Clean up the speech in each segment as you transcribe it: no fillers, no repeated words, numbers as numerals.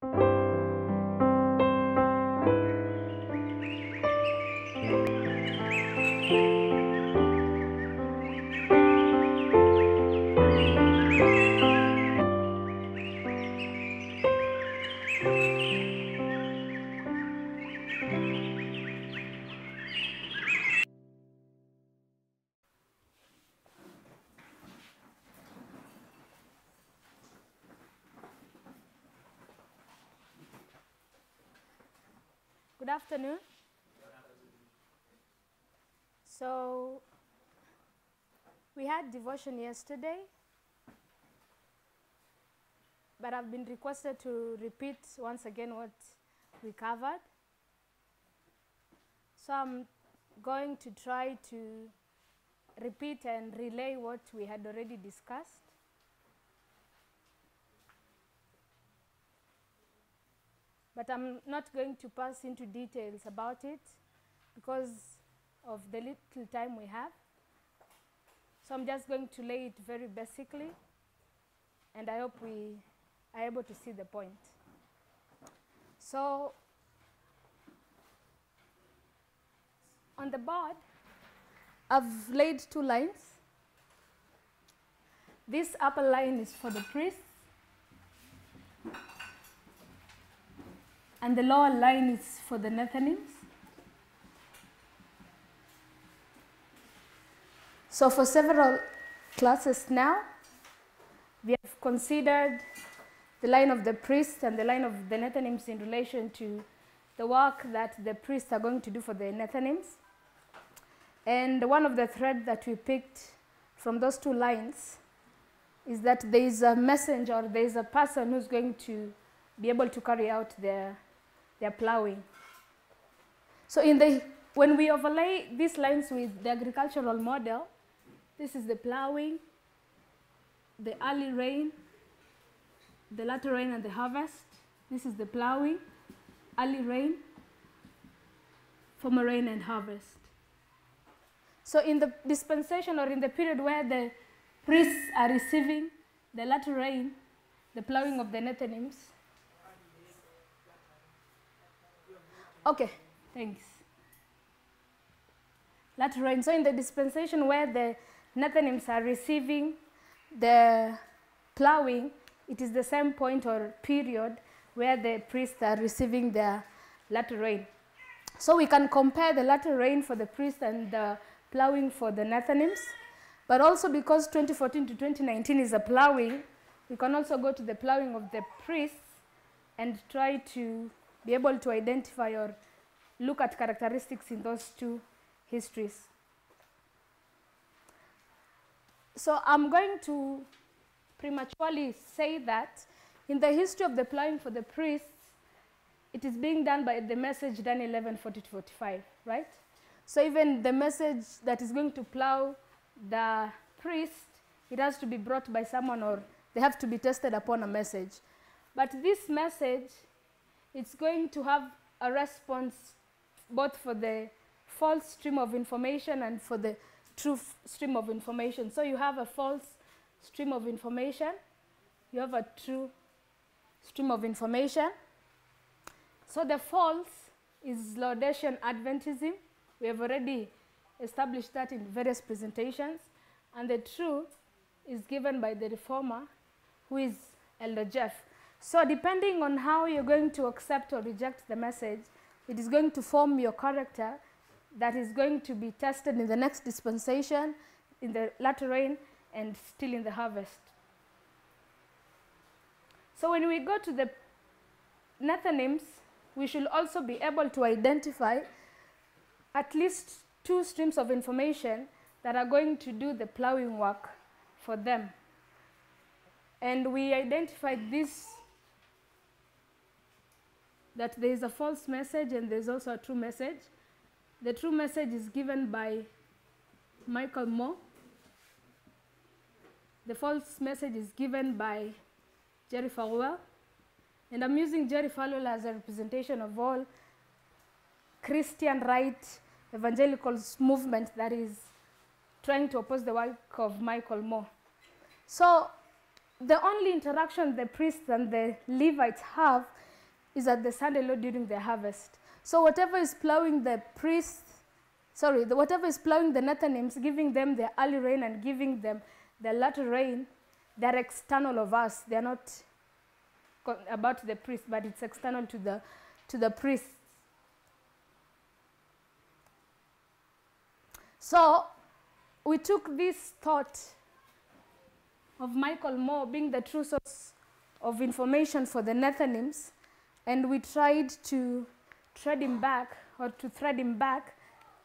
Good afternoon. So we had devotion yesterday, but I've been requested to repeat once again what we covered. So I'm going to try to repeat and relay what we had already discussed. But I'm not going to pass into details about it because of the little time we have. So I'm just going to lay it very basically, and I hope we are able to see the point. So on the board, I've laid 2 lines. This upper line is for the priests, and the lower line is for the Nethnims. So for several classes now, we have considered the line of the priests and the line of the Nethnims in relation to the work that the priests are going to do for the Nethnims. And one of the threads that we picked from those 2 lines is that there is a messenger, or there is a person who's going to be able to carry out their plowing. So when we overlay these lines with the agricultural model, this is the plowing, the early rain, the latter rain, and the harvest. This is the plowing, early rain, former rain, and harvest. So in the dispensation, or in the period where the priests are receiving the latter rain, the plowing of the Nethnims. Okay, thanks. Latter rain. So in the dispensation where the Nethnims are receiving the plowing, it is the same point or period where the priests are receiving their latter rain. So we can compare the latter rain for the priests and the plowing for the Nethnims. But also, because 2014 to 2019 is a plowing, we can also go to the plowing of the priests and try to be able to identify or look at characteristics in those 2 histories. So I'm going to prematurely say that in the history of the plowing for the priests, it is being done by the message done 1140-45, right? So even the message that is going to plow the priest, it has to be brought by someone, or they have to be tested upon a message. But this message, it's going to have a response both for the false stream of information and for the true stream of information. So you have a false stream of information, you have a true stream of information. So the false is Laodicean Adventism. We have already established that in various presentations. And the true is given by the reformer, who is Elder Jeff. So depending on how you're going to accept or reject the message, it is going to form your character that is going to be tested in the next dispensation, in the latter rain, and still in the harvest. So when we go to the Nethnims, we should also be able to identify at least 2 streams of information that are going to do the plowing work for them. And we identified this, that there is a false message and there's also a true message. The true message is given by Michael Moore. The false message is given by Jerry Falwell. And I'm using Jerry Falwell as a representation of all Christian right evangelical movement that is trying to oppose the work of Michael Moore. So the only interaction the priests and the Levites have is at the Sunday load during the harvest. So whatever is plowing the whatever is plowing the Nethnims, giving them the early rain and giving them the latter rain, they're external of us. They're not about the priest, but it's external to the priests. So we took this thought of Michael Moore being the true source of information for the Nethnims, and we tried to thread him back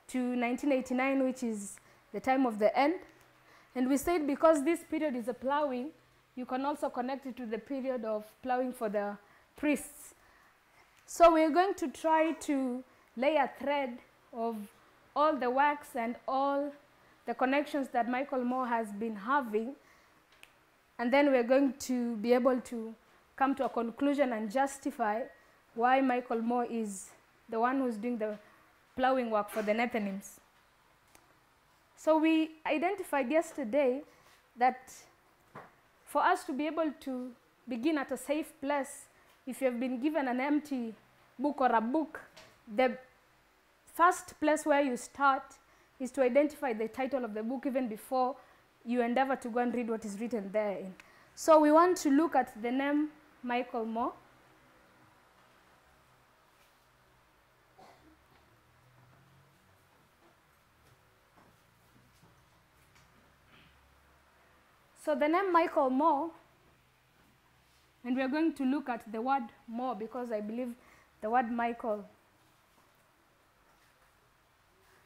to 1989, which is the time of the end. And we said because this period is a plowing, you can also connect it to the period of plowing for the priests. So we're going to try to lay a thread of all the works and all the connections that Michael Moore has been having, and then we're going to be able to come to a conclusion and justify why Michael Moore is the one who's doing the plowing work for the Nethnims. So we identified yesterday that for us to be able to begin at a safe place, if you have been given an empty book or a book, the first place where you start is to identify the title of the book even before you endeavor to go and read what is written therein. So we want to look at the name Michael Moore. So the name Michael Moore, and we are going to look at the word Moore because I believe the word Michael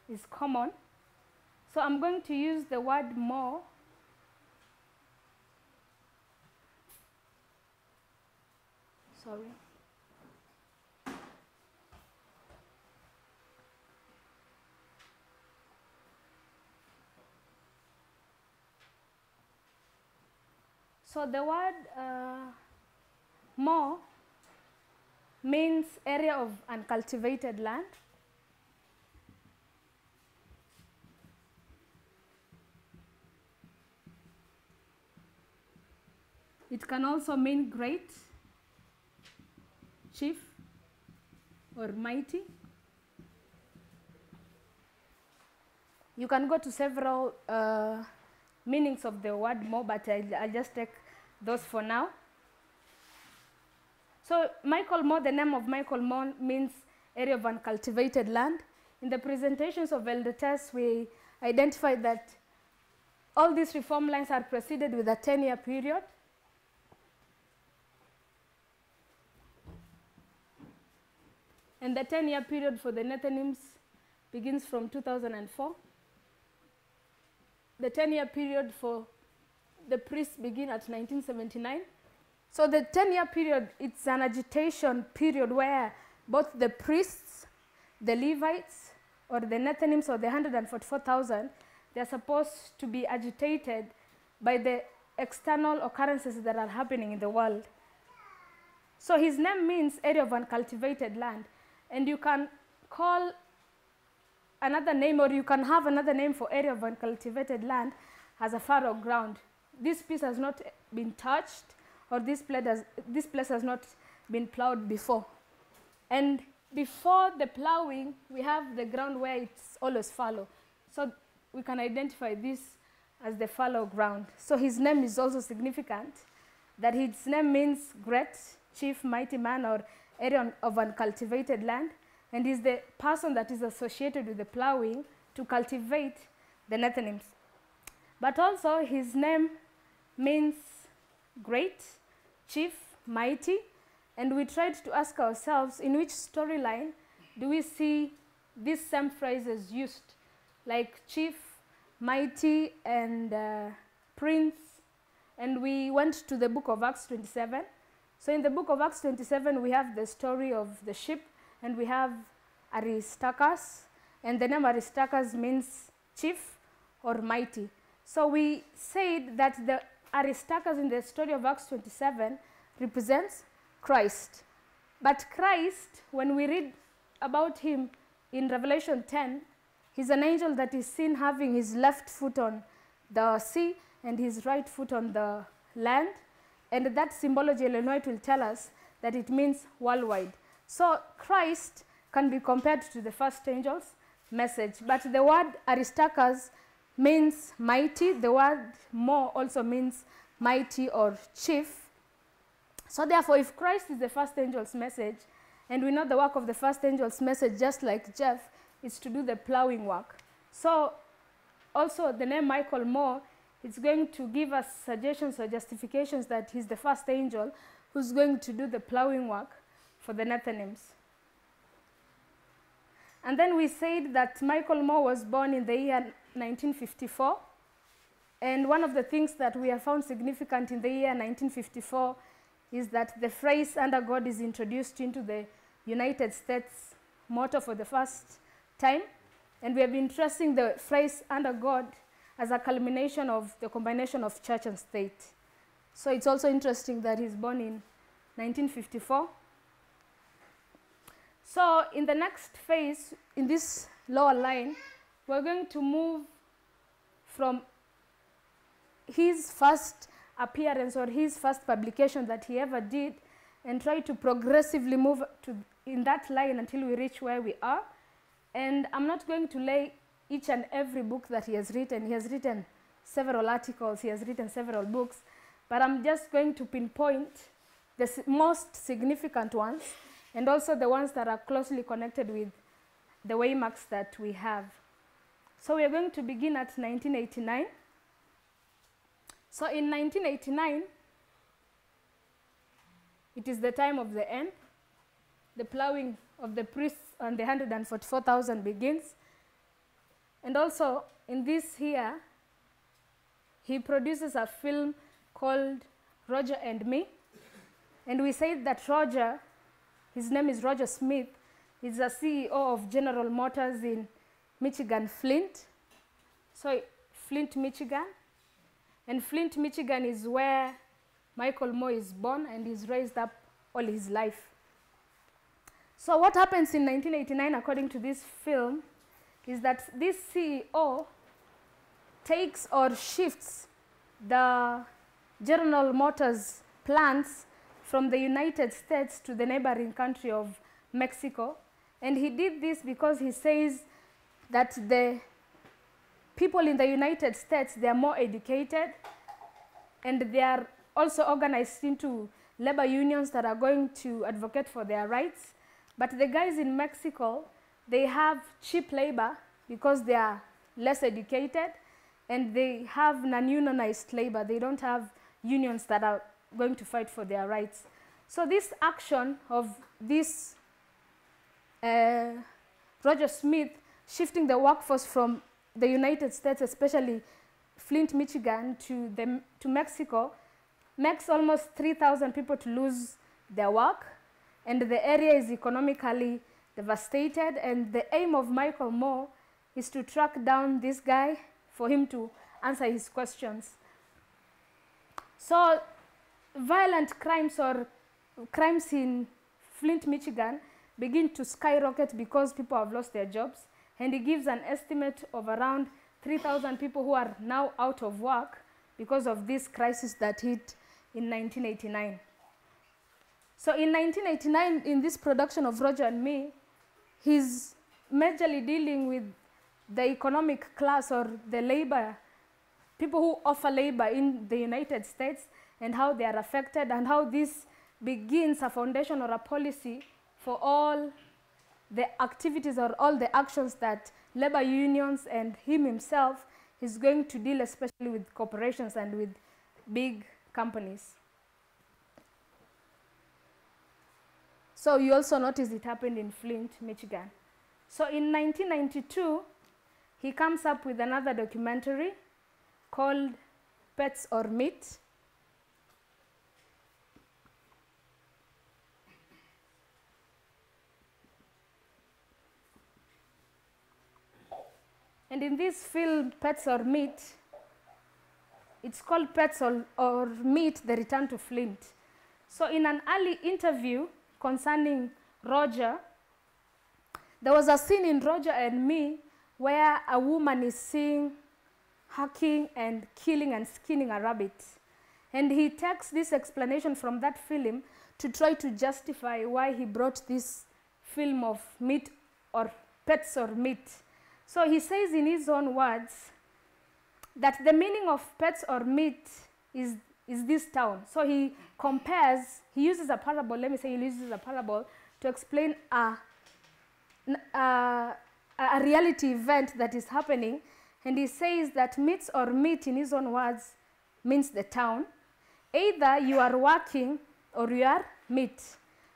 is common. So I'm going to use the word Moore So the word Moore means area of uncultivated land. It can also mean great, chief, or mighty. You can go to several meanings of the word Moore, but I'll just take those for now. So Michael Moore, the name of Michael Moore means area of uncultivated land. In the presentations of Elder Tess, we identified that all these reform lines are preceded with a 10-year period. And the 10-year period for the Nethnims begins from 2004. The 10-year period for the priests begin at 1979. So the 10-year period, it's an agitation period where both the priests, the Levites, or the Nethnims, or the 144,000, they're supposed to be agitated by the external occurrences that are happening in the world. So his name means area of uncultivated land. And you can call another name, or you can have another name for area of uncultivated land as a fallow ground. This piece has not been touched, or this place has not been plowed before. And before the plowing, we have the ground where it's always fallow. So we can identify this as the fallow ground. So his name is also significant, that his name means great, chief, mighty man, or area of uncultivated land, and is the person that is associated with the plowing to cultivate the Nethnims. But also his name means great, chief, mighty, and we tried to ask ourselves in which storyline do we see these same phrases used, like chief, mighty, and prince. And we went to the book of Acts 27. So in the book of Acts 27, we have the story of the ship, and we have Aristarchus, and the name Aristarchus means chief or mighty. So we said that the Aristarchus in the story of Acts 27 represents Christ. But Christ, when we read about him in Revelation 10, he's an angel that is seen having his left foot on the sea and his right foot on the land. And that symbology, Ellen White will tell us that it means worldwide. So Christ can be compared to the first angel's message, but the word Aristarchus means mighty. The word more also means mighty or chief. So therefore, if Christ is the first angel's message, and we know the work of the first angel's message, just like Jeff, is to do the plowing work. So also the name Michael Moore is going to give us suggestions or justifications that he's the first angel who's going to do the plowing work for the Nethnims. And then we said that Michael Moore was born in the year 1954. And one of the things that we have found significant in the year 1954 is that the phrase "under God" is introduced into the United States motto for the first time. And we have been tracing the phrase "under God" as a culmination of the combination of church and state. So it's also interesting that he's born in 1954. So in the next phase, in this lower line, we're going to move from his first appearance or his first publication that he ever did and try to progressively move in that line until we reach where we are. And I'm not going to lay each and every book that he has written. He has written several articles, he has written several books, but I'm just going to pinpoint the most significant ones and also the ones that are closely connected with the waymarks that we have. So we're going to begin at 1989. So in 1989, it is the time of the end. The plowing of the priests on the 144,000 begins. And also in this year, he produces a film called Roger and Me. And we said that Roger, his name is Roger Smith, is a CEO of General Motors in Michigan, Flint. So Flint, Michigan. And Flint, Michigan is where Michael Moore is born and is raised up all his life. So what happens in 1989, according to this film, is that this CEO takes or shifts the General Motors plants from the United States to the neighboring country of Mexico. And he did this because he says that the people in the United States, they are more educated and they are also organized into labor unions that are going to advocate for their rights. But the guys in Mexico, they have cheap labor because they are less educated and they have non-unionized labor. They don't have unions that are going to fight for their rights. So this action of this Roger Smith shifting the workforce from the United States, especially Flint, Michigan, to Mexico, makes almost 3,000 people to lose their work, and the area is economically devastated. And the aim of Michael Moore is to track down this guy for him to answer his questions. So violent crimes or crimes in Flint, Michigan begin to skyrocket because people have lost their jobs. And he gives an estimate of around 3,000 people who are now out of work because of this crisis that hit in 1989. So in 1989, in this production of Roger and Me, he's majorly dealing with the economic class or the labor, people who offer labor in the United States and how they are affected and how this begins a foundation or a policy for all the activities or all the actions that labor unions and him himself is going to deal, especially with corporations and with big companies. So you also notice it happened in Flint, Michigan. So in 1992, he comes up with another documentary called Pets or Meat. And in this film, Pets or Meat, it's called Pets or Meat, The Return to Flint. So in an early interview concerning Roger, there was a scene in Roger and Me where a woman is seen hacking and killing and skinning a rabbit. And he takes this explanation from that film to try to justify why he brought this film of meat or pets or meat. So he says in his own words that the meaning of pets or meat is this town. So he compares, he uses a parable, let me say he uses a parable to explain a reality event that is happening. And he says that meats or meat, in his own words, means the town. Either you are working or you are meat.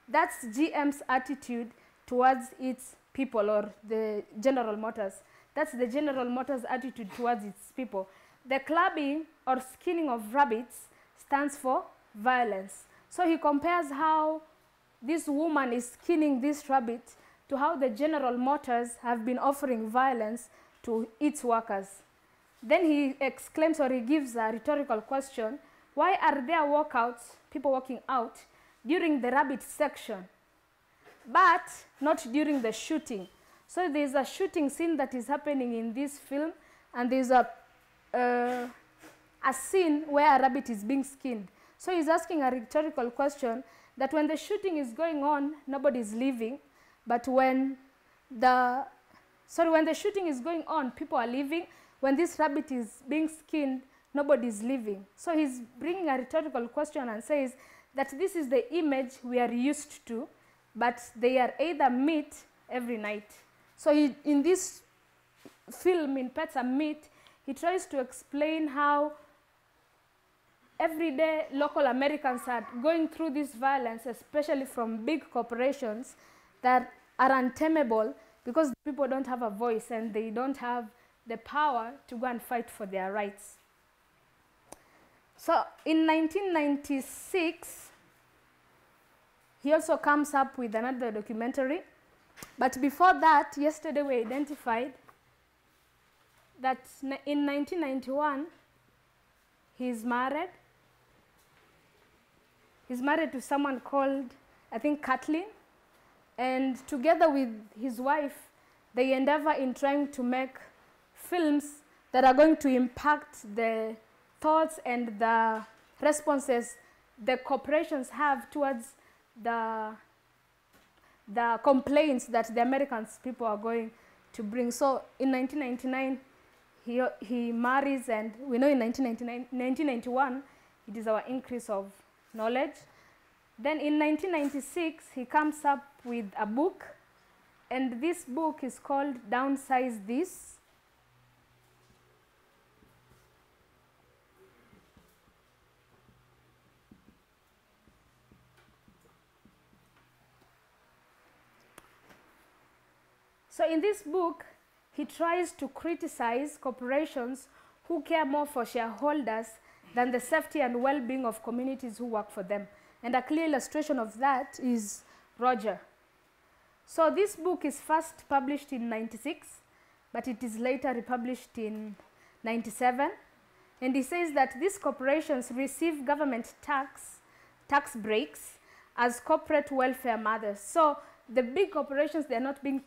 That's GM's attitude towards its people, or the General Motors. That's the General Motors attitude towards its people. The clubbing or skinning of rabbits stands for violence. So he compares how this woman is skinning this rabbit to how the General Motors have been offering violence to its workers. Then he exclaims, or he gives a rhetorical question, why are there walkouts, people walking out, during the rabbit section, but not during the shooting? So there's a shooting scene that is happening in this film, and there's a scene where a rabbit is being skinned. So he's asking a rhetorical question that when the shooting is going on, nobody is leaving, but when the shooting is going on, people are leaving. When this rabbit is being skinned, nobody is leaving. So he's bringing a rhetorical question and says that this is the image we are used to, but they are either meat every night. So in this film, in Pets and Meat, he tries to explain how everyday local Americans are going through this violence, especially from big corporations that are untamable because people don't have a voice and they don't have the power to go and fight for their rights. So in 1996, he also comes up with another documentary. But before that, yesterday we identified that in 1991, he's married. He's married to someone called, I think, Kathleen. And together with his wife, they endeavor in trying to make films that are going to impact the thoughts and the responses the corporations have towards the complaints that the American people are going to bring. So in 1999, he marries, and we know in 1991, it is our increase of knowledge. Then in 1996, he comes up with a book, and this book is called Downsize This. So in this book, he tries to criticize corporations who care more for shareholders than the safety and well-being of communities who work for them. And a clear illustration of that is Roger. So this book is first published in 96, but it is later republished in 97. And he says that these corporations receive government tax breaks as corporate welfare mothers. So the big corporations, they're not being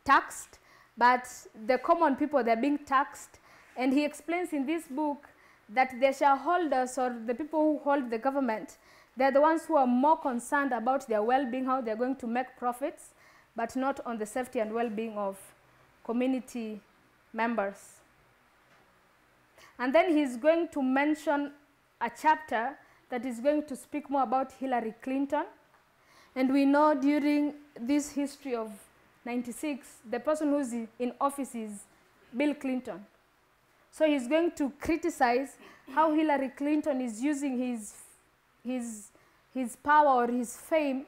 taxed, but the common people, they're being taxed. And he explains in this book that the shareholders, or the people who hold the government, they're the ones who are more concerned about their well-being, how they're going to make profits, but not on the safety and well-being of community members. And then he's going to mention a chapter that is going to speak more about Hillary Clinton. And we know during this history of 96, the person who's in office is Bill Clinton. So he's going to criticize how Hillary Clinton is using his power or his fame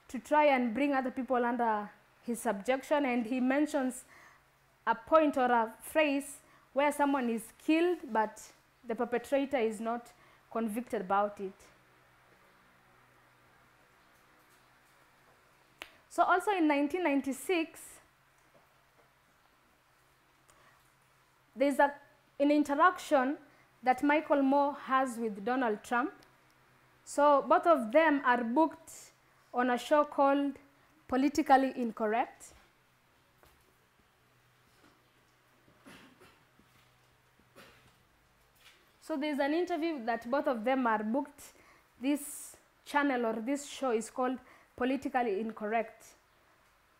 to try and bring other people under his subjection. And he mentions a point or a phrase where someone is killed, but the perpetrator is not convicted about it. So also in 1996, there's an interaction that Michael Moore has with Donald Trump. So both of them are booked on a show called Politically Incorrect. So there's an interview that both of them are booked. This channel or this show is called Politically Incorrect.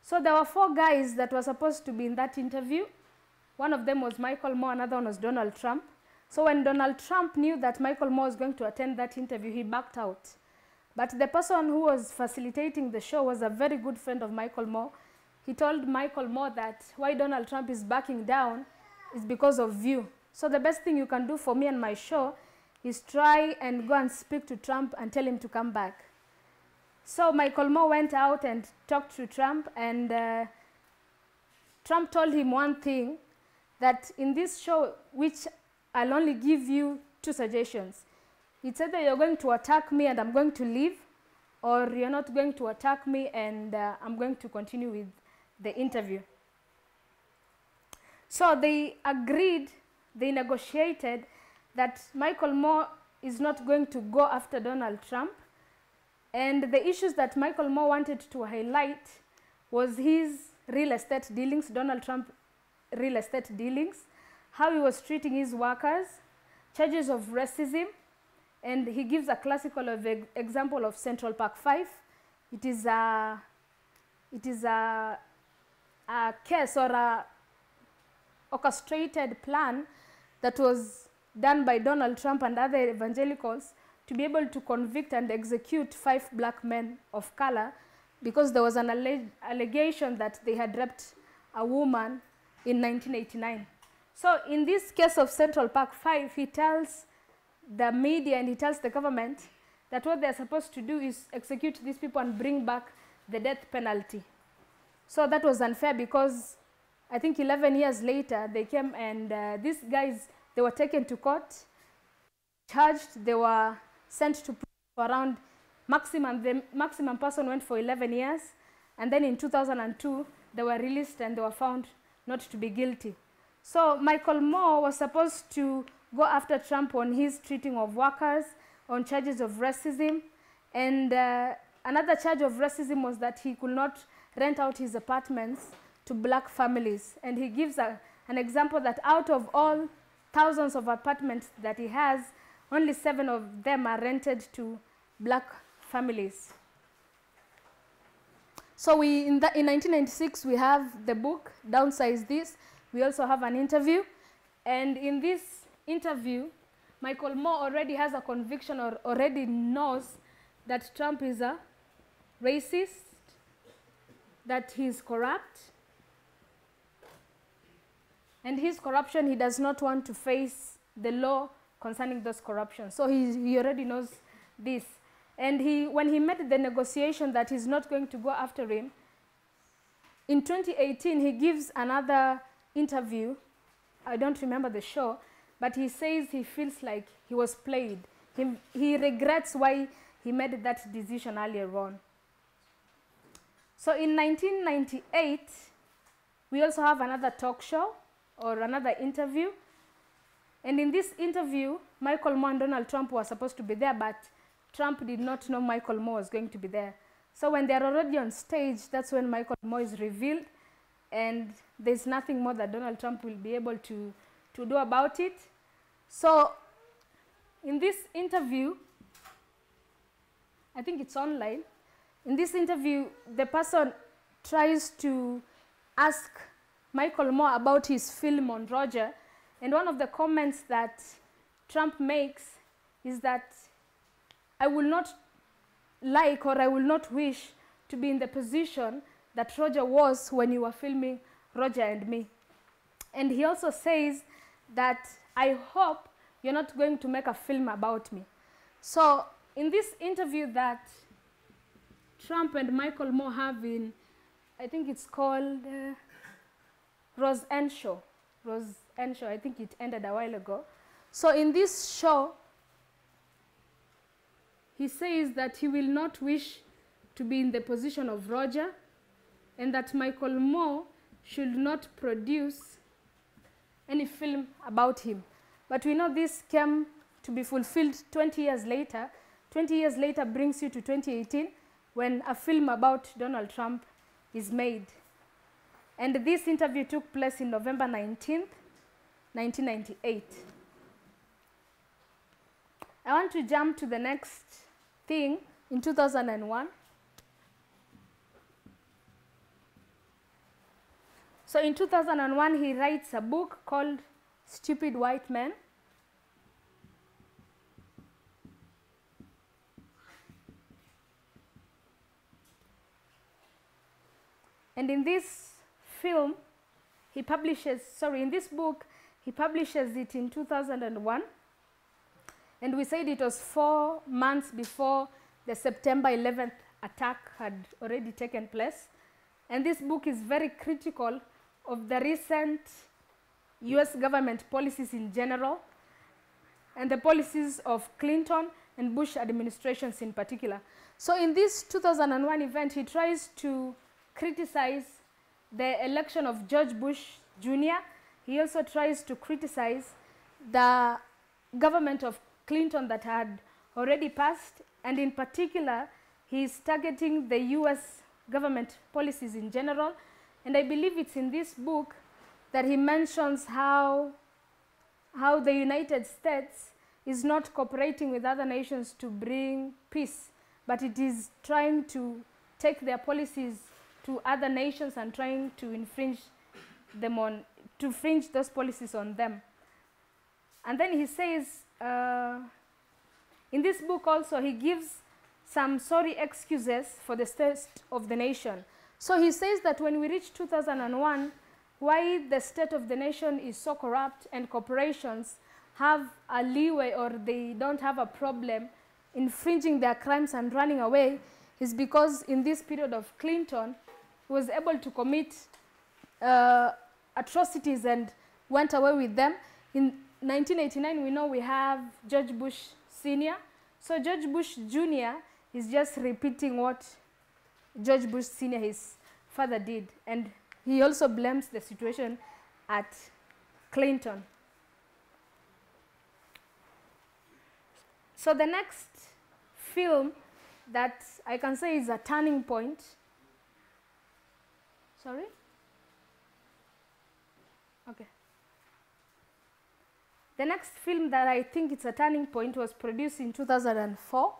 So there were 4 guys that were supposed to be in that interview. One of them was Michael Moore, another one was Donald Trump. So when Donald Trump knew that Michael Moore was going to attend that interview, he backed out. But the person who was facilitating the show was a very good friend of Michael Moore. He told Michael Moore that why Donald Trump is backing down is because of you. So the best thing you can do for me and my show is try and go and speak to Trump and tell him to come back. So Michael Moore went out and talked to Trump, and Trump told him one thing, that in this show, which I'll only give you 2 suggestions. It's either you're going to attack me and I'm going to leave, or you're not going to attack me and I'm going to continue with the interview. So they agreed, they negotiated that Michael Moore is not going to go after Donald Trump. And the issues that Michael Moore wanted to highlight was his real estate dealings, Donald Trump real estate dealings, how he was treating his workers, charges of racism, and he gives a classical example of Central Park 5. It is a case or a orchestrated plan that was done by Donald Trump and other evangelicals to be able to convict and execute 5 black men of color because there was an allegation that they had raped a woman in 1989. So in this case of Central Park 5, he tells the media and he tells the government that what they're supposed to do is execute these people and bring back the death penalty. So that was unfair because I think 11 years later they came and these guys, they were taken to court, charged, they were sent to prison for around the maximum person went for 11 years, and then in 2002 they were released and they were found not to be guilty. So Michael Moore was supposed to go after Trump on his treating of workers, on charges of racism, and another charge of racism was that he could not rent out his apartments to black families. And he gives an example that out of all thousands of apartments that he has, only 7 of them are rented to black families. So in 1996, we have the book, Downsize This. We also have an interview. And in this interview, Michael Moore already has a conviction or already knows that Trump is a racist, that he's corrupt. And his corruption, he does not want to face the law concerning those corruptions. So he already knows this. And when he made the negotiation that he's not going to go after him, in 2018, he gives another interview. I don't remember the show, but he says he feels like he was played. He regrets why he made that decision earlier on. So in 1998, we also have another talk show or another interview. And in this interview, Michael Moore and Donald Trump were supposed to be there, but Trump did not know Michael Moore was going to be there. So when they're already on stage, that's when Michael Moore is revealed, and there's nothing more that Donald Trump will be able to do about it. So in this interview, I think it's online, in this interview, the person tries to ask Michael Moore about his film on Roger, and one of the comments that Trump makes is that I will not like or I will not wish to be in the position that Roger was when you were filming Roger and Me. And he also says that I hope you're not going to make a film about me. So in this interview that Trump and Michael Moore have in, I think it's called Rose End Show. Rose End Show, I think it ended a while ago. So in this show, he says that he will not wish to be in the position of Roger, and that Michael Moore should not produce any film about him. But we know this came to be fulfilled 20 years later. 20 years later brings you to 2018, when a film about Donald Trump is made. And this interview took place in November 19th, 1998. I want to jump to the next thing, in 2001. So in 2001, he writes a book called Stupid White Men. And in this film, he publishes, in this book, he publishes it in 2001. And we said it was 4 months before the September 11th attack had already taken place. And this book is very critical of the recent US government policies in general, and the policies of Clinton and Bush administrations in particular. So in this 2001 event, he tries to criticize the election of George Bush Jr. He also tries to criticize the government of Clinton that had already passed, and in particular, he is targeting the US government policies in general. And I believe it's in this book that he mentions how the United States is not cooperating with other nations to bring peace, but it is trying to take their policies to other nations and trying to infringe those policies on them. And then he says, in this book also, he gives some sorry excuses for the state of the nation. So he says that when we reach 2001, why the state of the nation is so corrupt and corporations have a leeway, or they don't have a problem infringing their crimes and running away, is because in this period of Clinton, he was able to commit atrocities and went away with them. In 1989, we know we have George Bush Sr. So George Bush Jr. is just repeating what George Bush Sr., his father, did. And he also blames the situation at Clinton. So the next film that I can say is a turning point. Sorry? Okay. The next film that I think it's a turning point was produced in 2004.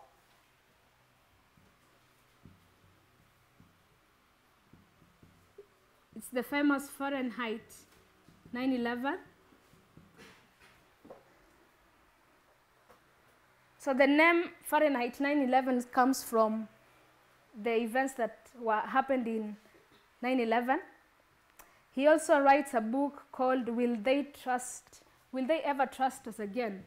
It's the famous Fahrenheit 9/11. So the name Fahrenheit 9/11 comes from the events that happened in 9/11. He also writes a book called Will They Ever Trust Us Again?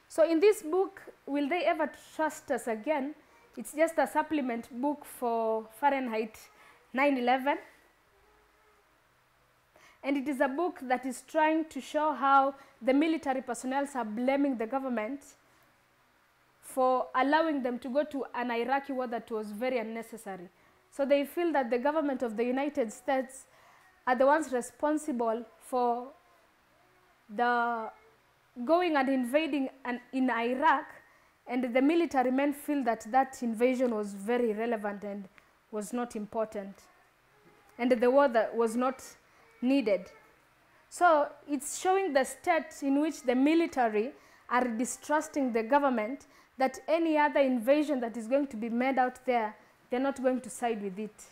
So in this book, Will They Ever Trust Us Again? It's just a supplement book for Fahrenheit 9/11. And it is a book that is trying to show how the military personnel are blaming the government for allowing them to go to an Iraqi war that was very unnecessary. So they feel that the government of the United States are the ones responsible for the going and invading in Iraq, and the military men feel that that invasion was very relevant and was not important, and the war that was not needed. So it's showing the state in which the military are distrusting the government, that any other invasion that is going to be made out there, they're not going to side with it.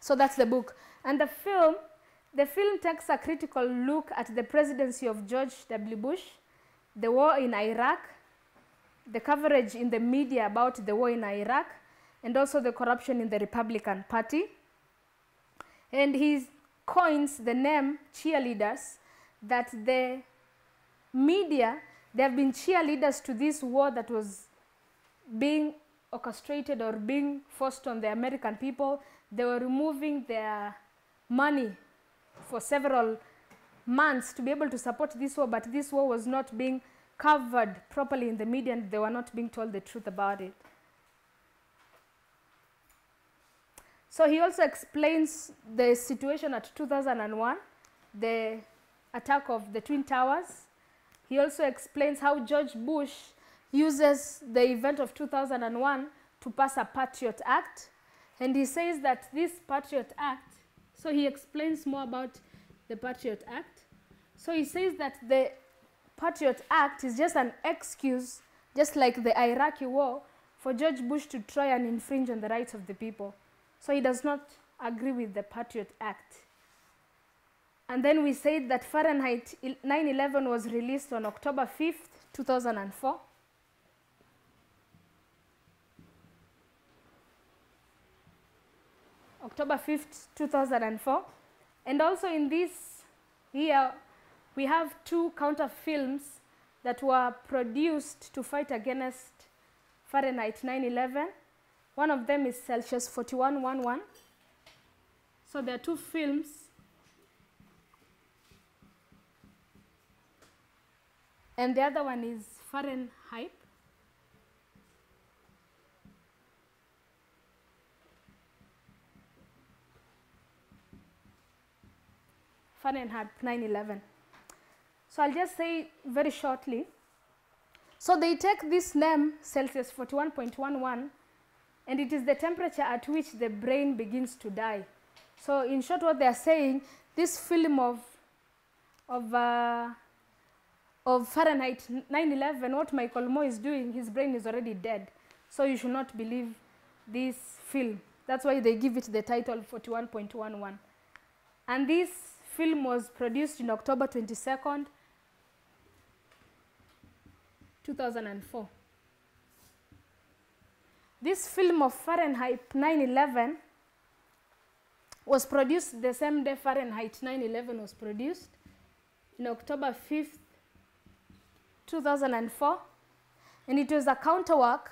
So that's the book. And the film takes a critical look at the presidency of George W. Bush, the war in Iraq, the coverage in the media about the war in Iraq, and also the corruption in the Republican Party. And he coins the name cheerleaders, that the media, they have been cheerleaders to this war that was being orchestrated or being forced on the American people. They were removing their money for several months to be able to support this war, but this war was not being covered properly in the media, and they were not being told the truth about it. So he also explains the situation at 2001, the attack of the Twin Towers. He also explains how George Bush uses the event of 2001 to pass a Patriot Act. And he says that this Patriot Act, so he explains more about the Patriot Act. So he says that the Patriot Act is just an excuse, just like the Iraqi war, for George Bush to try and infringe on the rights of the people. So he does not agree with the Patriot Act. And then we said that Fahrenheit 9/11 was released on October 5th, 2004. October 5th, 2004. And also in this year, we have two counter films that were produced to fight against Fahrenheit 9/11. One of them is Celsius 4111. So there are two films. And the other one is Fahrenheit. Fahrenheit 9/11. So I'll just say very shortly. So they take this name, Celsius 41.11, and it is the temperature at which the brain begins to die. So in short, what they are saying, this film of Fahrenheit 9/11, what Michael Moore is doing, his brain is already dead. So you should not believe this film. That's why they give it the title 41.11. And this film was produced in October 22nd, 2004. This film of Fahrenheit 9/11 was produced the same day Fahrenheit 9/11 was produced, in October 5th, 2004, and it was a counterwork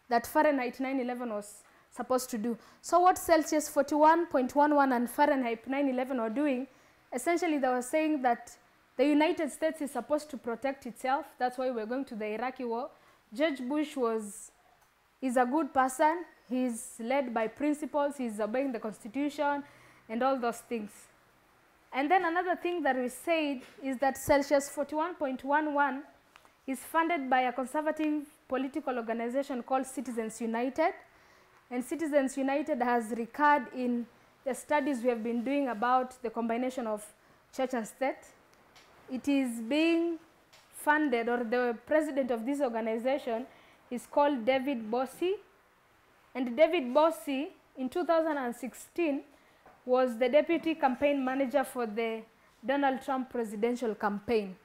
that Fahrenheit 9/11 was supposed to do. So what Celsius 41.11 and Fahrenheit 9/11 were doing, essentially they were saying that the United States is supposed to protect itself. That's why we're going to the Iraqi war. George Bush is a good person. He's led by principles. He's obeying the Constitution and all those things. And then another thing that we said is that Celsius 41.11 is funded by a conservative political organization called Citizens United. And Citizens United has recurred in the studies we have been doing about the combination of church and state. It is being funded, or the president of this organization is called David Bossie. And David Bossie, in 2016, was the deputy campaign manager for the Donald Trump presidential campaign.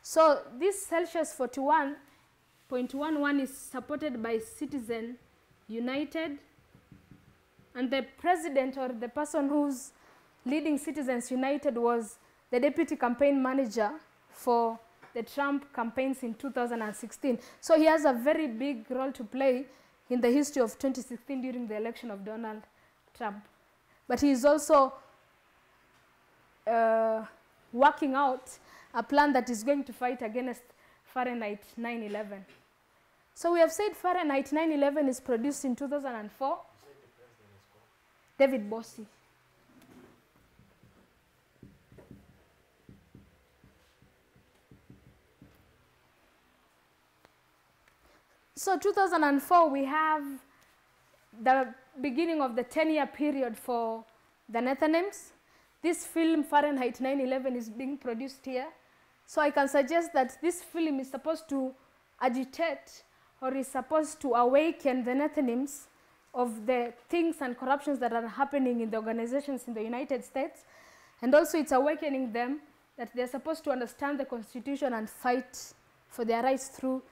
So this Celsius 41.11 is supported by Citizen United, and the president, or the person who's leading Citizens United, was the deputy campaign manager for the Trump campaigns in 2016. So he has a very big role to play in the history of 2016 during the election of Donald Trump. But he is also working out a plan that is going to fight against Fahrenheit 9/11. So we have said Fahrenheit 9/11 is produced in 2004. David Bossie. So 2004, we have the beginning of the 10-year period for the Nethnims. This film, Fahrenheit 9/11, is being produced here. So I can suggest that this film is supposed to agitate, or is supposed to awaken the Nethnims of the things and corruptions that are happening in the organizations in the United States. And also it's awakening them that they're supposed to understand the Constitution and fight for their rights through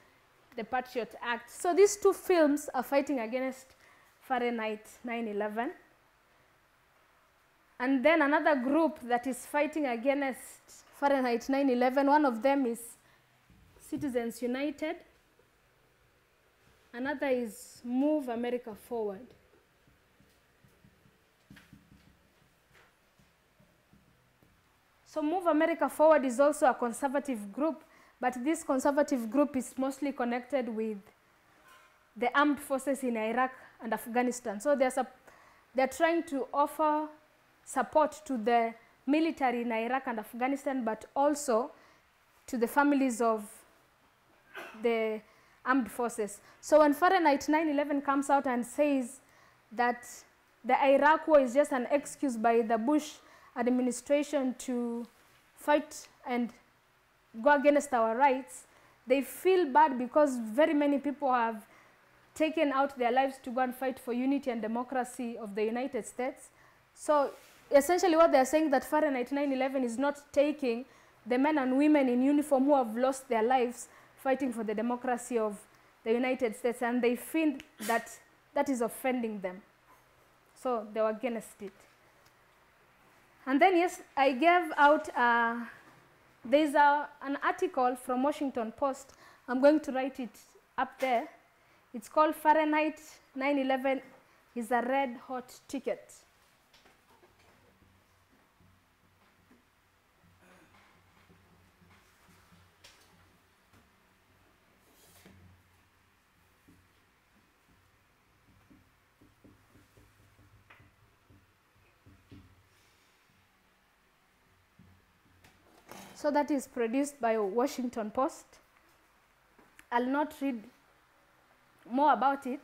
the Patriot Act. So these two films are fighting against Fahrenheit 9/11. And then another group that is fighting against Fahrenheit 9/11, one of them is Citizens United. Another is Move America Forward. So Move America Forward is also a conservative group, but this conservative group is mostly connected with the armed forces in Iraq and Afghanistan. So they're trying to offer support to the military in Iraq and Afghanistan, but also to the families of the armed forces. So when Fahrenheit 9/11 comes out and says that the Iraq war is just an excuse by the Bush administration to fight and go against our rights, they feel bad because very many people have taken out their lives to go and fight for unity and democracy of the United States. So essentially what they're saying that Fahrenheit 9/11 is not taking the men and women in uniform who have lost their lives fighting for the democracy of the United States, and they feel that that is offending them. So they were against it. And then, yes, I gave out, there's an article from Washington Post. I'm going to write it up there. It's called Fahrenheit 9/11 is a red hot ticket. So that is produced by Washington Post. I'll not read more about it,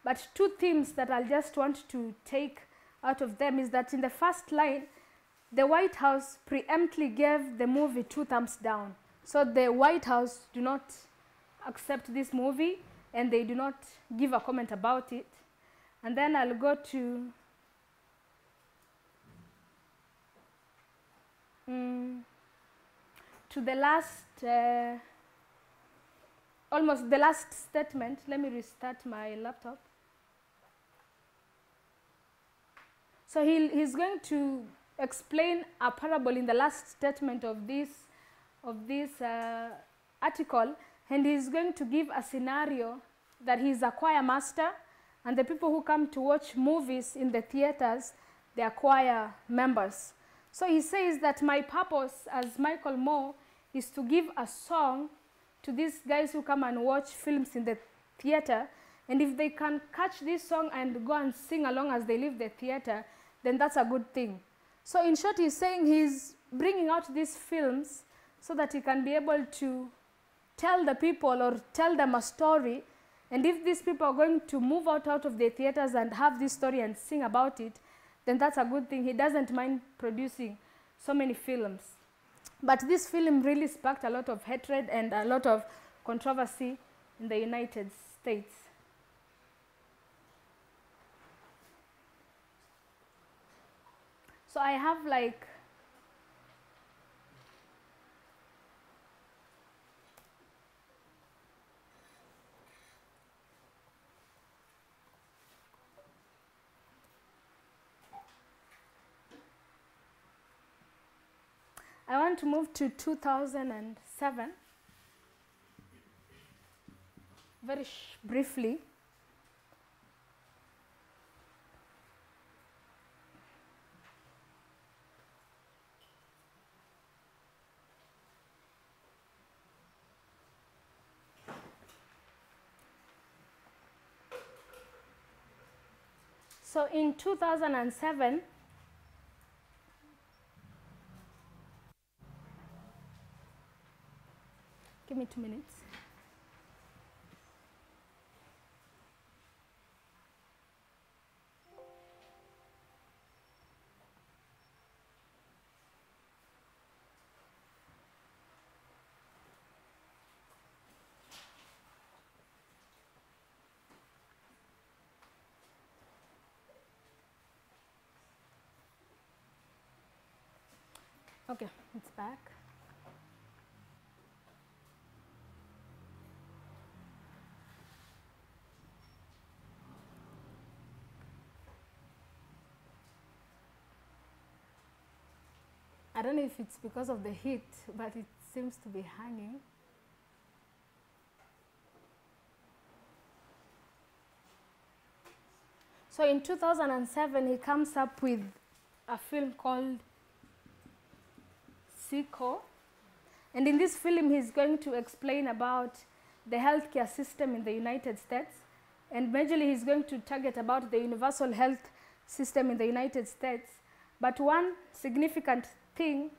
but two themes that I'll just want to take out of them is that in the first line, the White House preemptively gave the movie 2 thumbs down. So the White House do not accept this movie and they do not give a comment about it. And then I'll go to the last, almost the last statement. Let me restart my laptop. So he's going to explain a parable in the last statement of this article, and he's going to give a scenario that he's a choir master, and the people who come to watch movies in the theaters, they are choir members. So he says that my purpose as Michael Moore is to give a song to these guys who come and watch films in the theater, and if they can catch this song and go and sing along as they leave the theater, then that's a good thing. So in short, he's saying he's bringing out these films so that he can be able to tell the people or tell them a story, and if these people are going to move out of the theaters and have this story and sing about it, then that's a good thing. He doesn't mind producing so many films. But this film really sparked a lot of hatred and a lot of controversy in the United States. So I have like I want to move to 2007, very briefly. So in 2007, give me 2 minutes. Okay, it's back. I don't know if it's because of the heat, but it seems to be hanging. So in 2007, he comes up with a film called Sicko. And in this film, he's going to explain about the healthcare system in the United States. And majorly, he's going to target about the universal health system in the United States. But one significant thing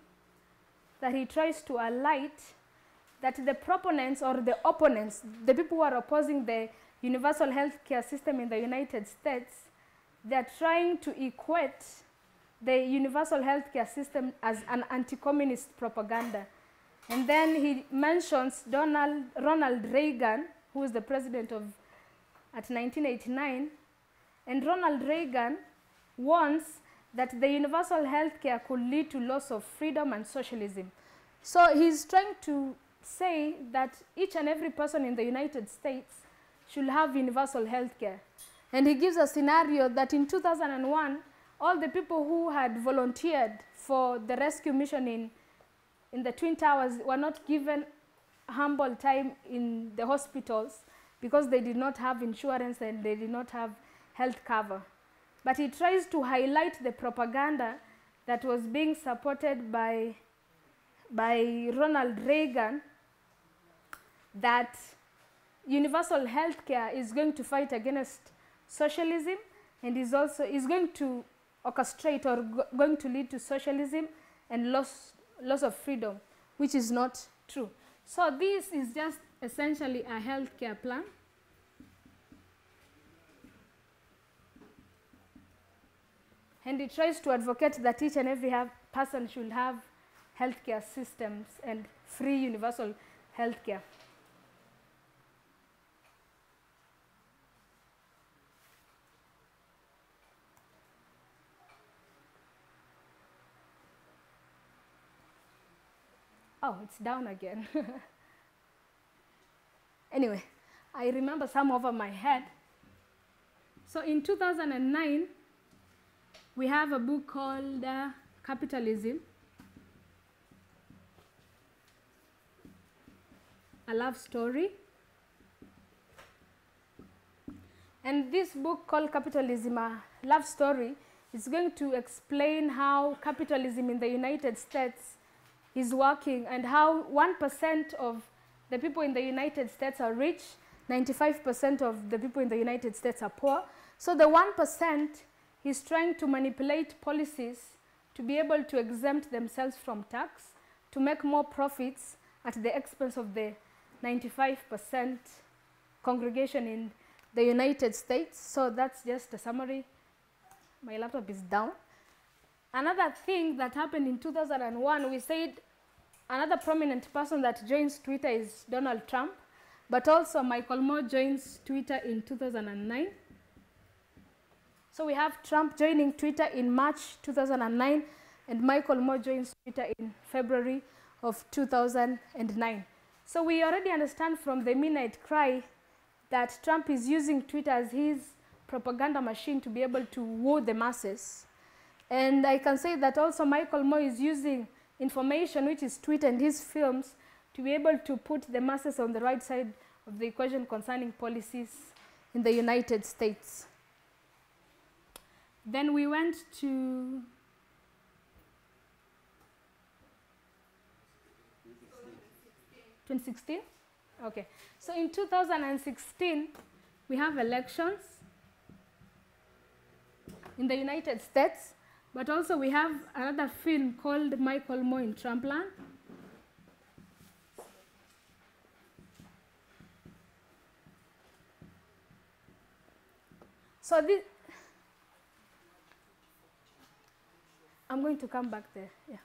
that he tries to highlight, that the proponents or the opponents, the people who are opposing the universal health care system in the United States, they're trying to equate the universal healthcare system as an anti-communist propaganda. And then he mentions Ronald Reagan, who was the president at 1989. And Ronald Reagan warns that the universal healthcare could lead to loss of freedom and socialism. So he's trying to say that each and every person in the United States should have universal healthcare. And he gives a scenario that in 2001, all the people who had volunteered for the rescue mission in the Twin Towers were not given humble time in the hospitals because they did not have insurance and they did not have health cover. But he tries to highlight the propaganda that was being supported by Ronald Reagan, that universal healthcare is going to fight against socialism and is going to orchestrate or going to lead to socialism and loss of freedom, which is not true. So this is just essentially a healthcare plan. And it tries to advocate that each and every person should have healthcare systems and free universal healthcare. Oh, it's down again. Anyway, I remember some over my head. So in 2009, we have a book called Capitalism, a love story. And this book called Capitalism, a love story, is going to explain how capitalism in the United States is working and how 1% of the people in the United States are rich, 95% of the people in the United States are poor. So the 1% is trying to manipulate policies to be able to exempt themselves from tax, to make more profits at the expense of the 95% congregation in the United States. So that's just a summary. My laptop is down. Another thing that happened in 2001, we said another prominent person that joins Twitter is Donald Trump, but also Michael Moore joins Twitter in 2009. So we have Trump joining Twitter in March 2009, and Michael Moore joins Twitter in February of 2009. So we already understand from the midnight cry that Trump is using Twitter as his propaganda machine to be able to woo the masses. And I can say that also Michael Moore is using information, which is Twitter and his films, to be able to put the masses on the right side of the equation concerning policies in the United States. Then we went to 2016? Okay. So in 2016, we have elections in the United States, but also we have another film called Michael Moore in Trumpland. So this, I'm going to come back there, yeah.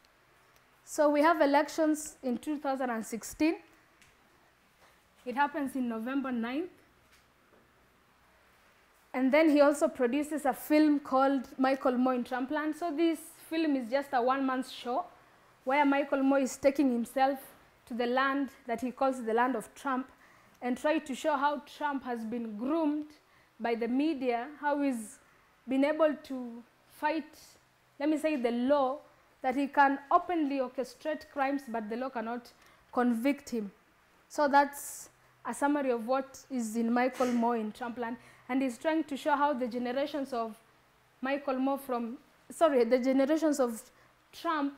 So we have elections in 2016. It happens in November 9th. And then he also produces a film called Michael Moore in Trumpland. So this film is just a one-month show where Michael Moore is taking himself to the land that he calls the land of Trump and try to show how Trump has been groomed by the media, how he's been able to fight, let me say, the law, that he can openly orchestrate crimes, but the law cannot convict him. So that's a summary of what is in Michael Moore in Trumpland. And he's trying to show how the generations of the generations of Trump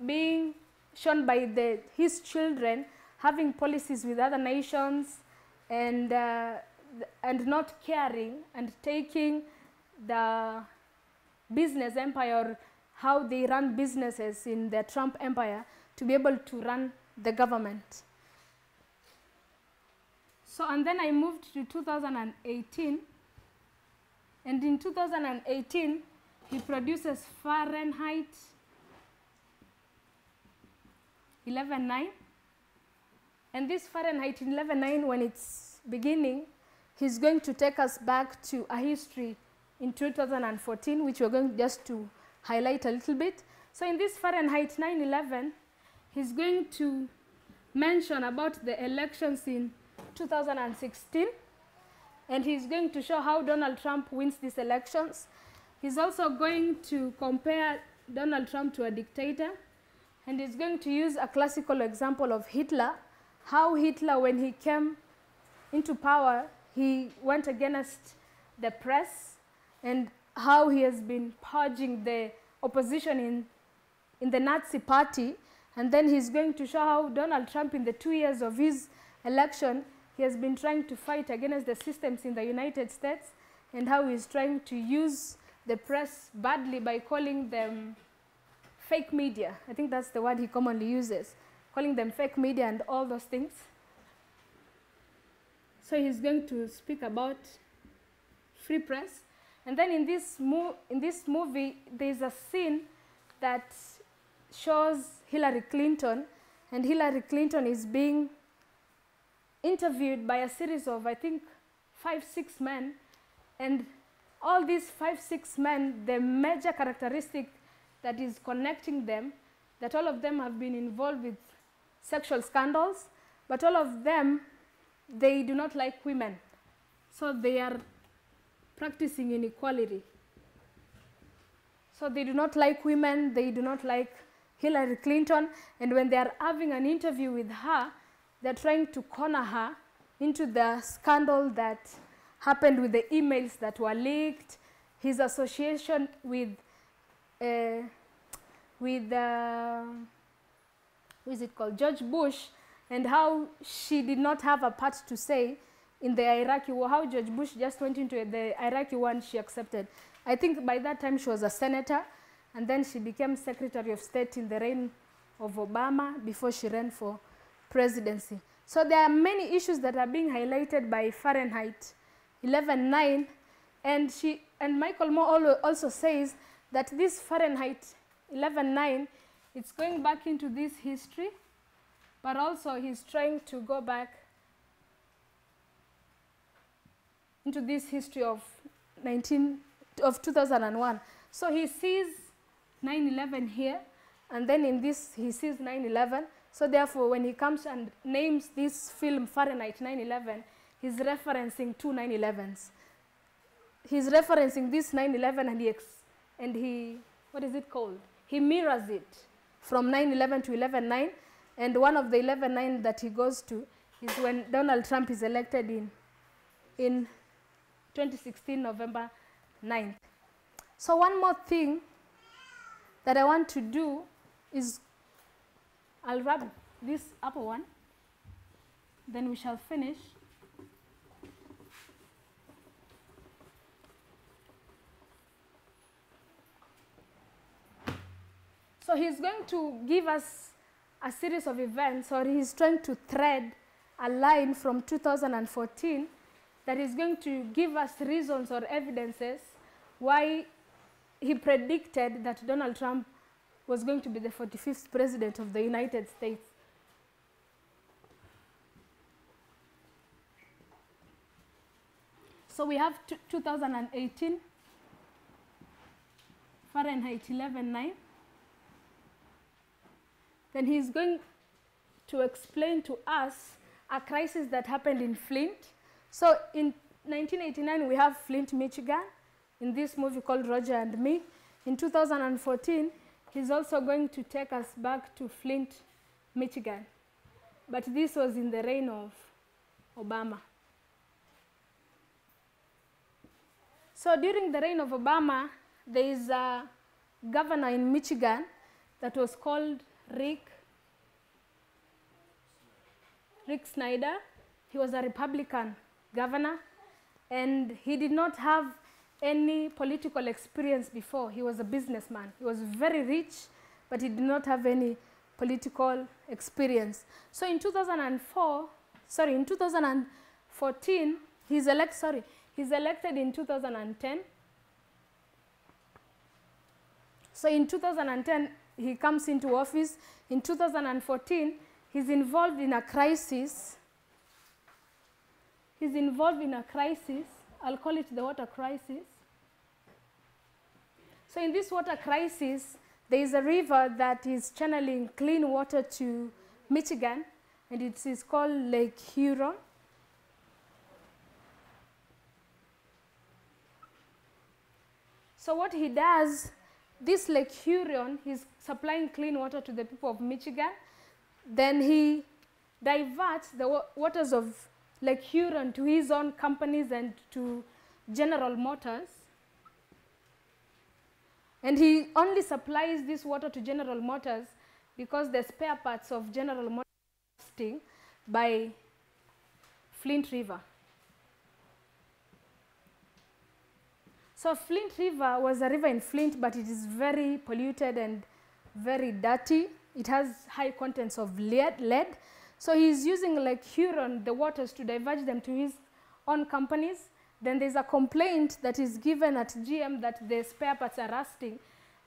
being shown by his children having policies with other nations and not caring and taking the business empire, or how they run businesses in the Trump empire, to be able to run the government. So, and then I moved to 2018, And in 2018, he produces Fahrenheit 11.9. And this Fahrenheit 11.9, when it's beginning, he's going to take us back to a history in 2014, which we're going just to highlight a little bit. So in this Fahrenheit 9/11, he's going to mention about the elections in 2016, and he's going to show how Donald Trump wins these elections. He's also going to compare Donald Trump to a dictator, and he's going to use a classical example of Hitler, how Hitler, when he came into power, he went against the press, and how he has been purging the opposition in the Nazi party. And then he's going to show how Donald Trump, in the 2 years of his election, he has been trying to fight against the systems in the United States, and how he's trying to use the press badly by calling them fake media. I think that's the word he commonly uses, calling them fake media and all those things. So he's going to speak about free press. And then in this movie, there's a scene that shows Hillary Clinton, and Hillary Clinton is being interviewed by a series of, I think, 5-6 men. And all these 5-6 men, the major characteristic that is connecting them, that all of them have been involved with sexual scandals, but all of them, they do not like women. So they are practicing inequality. So they do not like women, they do not like Hillary Clinton, and when they are having an interview with her, they're trying to corner her into the scandal that happened with the emails that were leaked, his association with who is it called, George Bush, and how she did not have a part to say in the Iraqi war, how George Bush just went into the Iraqi war and she accepted. I think by that time she was a senator, and then she became Secretary of State in the reign of Obama before she ran for presidency. So there are many issues that are being highlighted by Fahrenheit 11.9, and Michael Moore also says that this Fahrenheit 11.9, it's going back into this history, but also he's trying to go back into this history of 2001. So he sees 9/11 here, and then in this he sees 9/11. So therefore, when he comes and names this film Fahrenheit 9/11, he's referencing two 9/11s. He's referencing this 9/11, and he what is it called? He mirrors it from 9/11 to 11/9, and one of the 11/9 that he goes to is when Donald Trump is elected in 2016, November 9th. So one more thing that I want to do is, I'll wrap this upper one, then we shall finish. So he's going to give us a series of events, or he's trying to thread a line from 2014 that is going to give us reasons or evidences why he predicted that Donald Trump was going to be the 45th president of the United States. So we have 2018, Fahrenheit 11.9. Then he's going to explain to us a crisis that happened in Flint. So in 1989, we have Flint, Michigan, in this movie called Roger and Me. In 2014, he's also going to take us back to Flint, Michigan. But this was in the reign of Obama. So during the reign of Obama, there is a governor in Michigan that was called Rick Snaider. He was a Republican governor, and he did not have any political experience before. He was a businessman. He was very rich, but he did not have any political experience. So in 2014, he's elected in 2010, So in 2010, he comes into office. In 2014, he's involved in a crisis. He's involved in a crisis. I'll call it the water crisis. So in this water crisis, there is a river that is channeling clean water to Michigan, and it is called Lake Huron. So what he does, this Lake Huron, he's supplying clean water to the people of Michigan. Then he diverts the waters of Lake Huron to his own companies and to General Motors. And he only supplies this water to General Motors because the spare parts of General Motors are rusting by Flint River. So Flint River was a river in Flint, but it is very polluted and very dirty. It has high contents of lead. So he's using Lake Huron, the waters, to diverge them to his own companies. Then there's a complaint that is given at GM that the spare parts are rusting.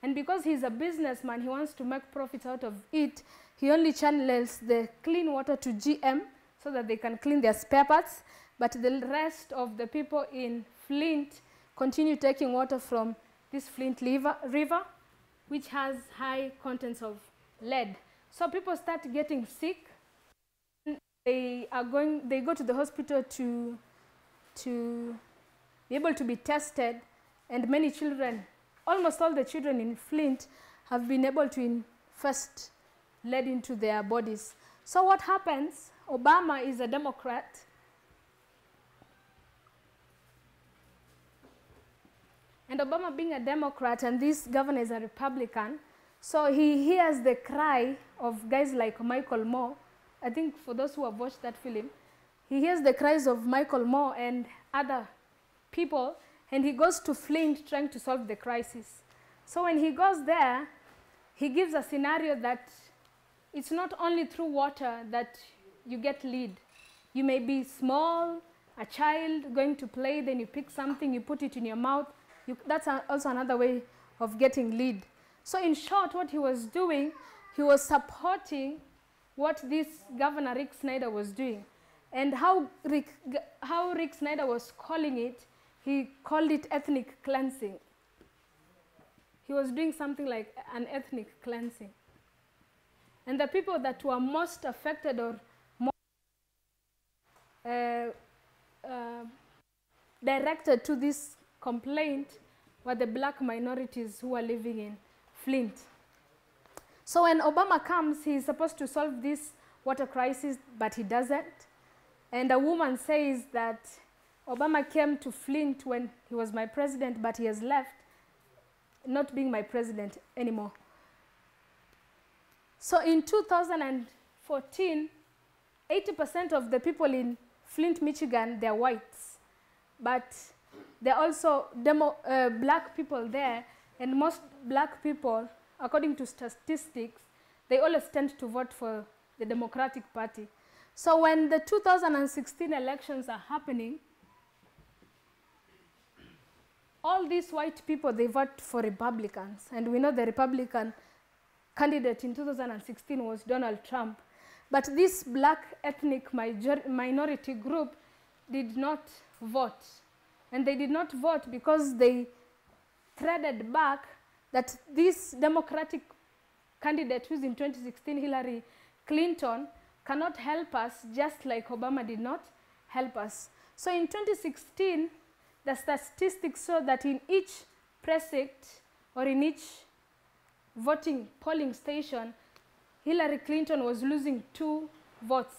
And because he's a businessman, he wants to make profits out of it, he only channels the clean water to GM so that they can clean their spare parts. But the rest of the people in Flint continue taking water from this Flint river, which has high contents of lead. So people start getting sick. They go to the hospital to be able to be tested, and many children, almost all the children in Flint, have been able to infest lead into their bodies. So what happens? Obama is a Democrat. And Obama being a Democrat and this governor is a Republican, so he hears the cry of guys like Michael Moore. I think for those who have watched that film, he hears the cries of Michael Moore and other people, and he goes to Flint trying to solve the crisis. So when he goes there, he gives a scenario that it's not only through water that you get lead. You may be small, a child going to play, then you pick something, you put it in your mouth. That's also another way of getting lead. So in short, what he was doing, he was supporting what this Governor Rick Snaider was doing. And how Rick Snaider was calling it, he called it ethnic cleansing. He was doing something like an ethnic cleansing. And the people that were most affected or most directed to this complaint were the black minorities who are living in Flint. So when Obama comes, he's supposed to solve this water crisis, but he doesn't. And a woman says that Obama came to Flint when he was my president, but he has left, not being my president anymore. So in 2014, 80% of the people in Flint, Michigan, they're whites. But there are also black people there, and most black people, according to statistics, they always tend to vote for the Democratic Party. So when the 2016 elections are happening, all these white people, they vote for Republicans. And we know the Republican candidate in 2016 was Donald Trump. But this black ethnic minority group did not vote. And they did not vote because they threaded back that this Democratic candidate who's in 2016, Hillary Clinton, cannot help us just like Obama did not help us. So in 2016, the statistics show that in each precinct or in each polling station, Hillary Clinton was losing 2 votes.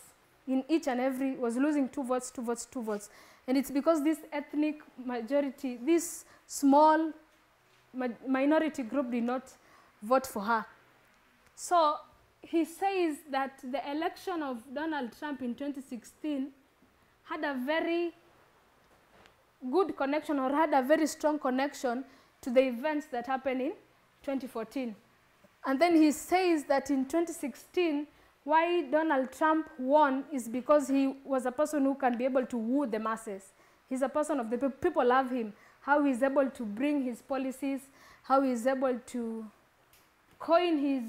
In each and every, was losing 2 votes, 2 votes, 2 votes. And it's because this ethnic majority, this small minority group did not vote for her. So he says that the election of Donald Trump in 2016 had a very good connection or had a very strong connection to the events that happened in 2014. And then he says that in 2016, why Donald Trump won is because he was a person who can be able to woo the masses. He's a person of the people love him, how he's able to bring his policies, how he's able to coin his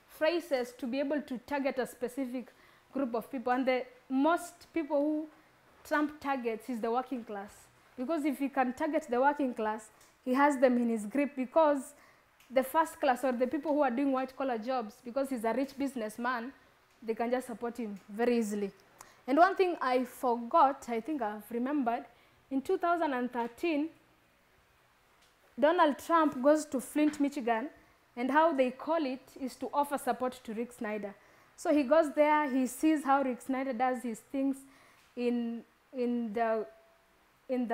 phrases to be able to target a specific group of people. And the most people who Trump targets is the working class. Because if he can target the working class, he has them in his grip, because the first class, or the people who are doing white-collar jobs, because he's a rich businessman, they can just support him very easily. And one thing I forgot, I think I've remembered, in 2013, Donald Trump goes to Flint, Michigan, and how they call it is to offer support to Rick Snaider. So he goes there, he sees how Rick Snaider does his things in the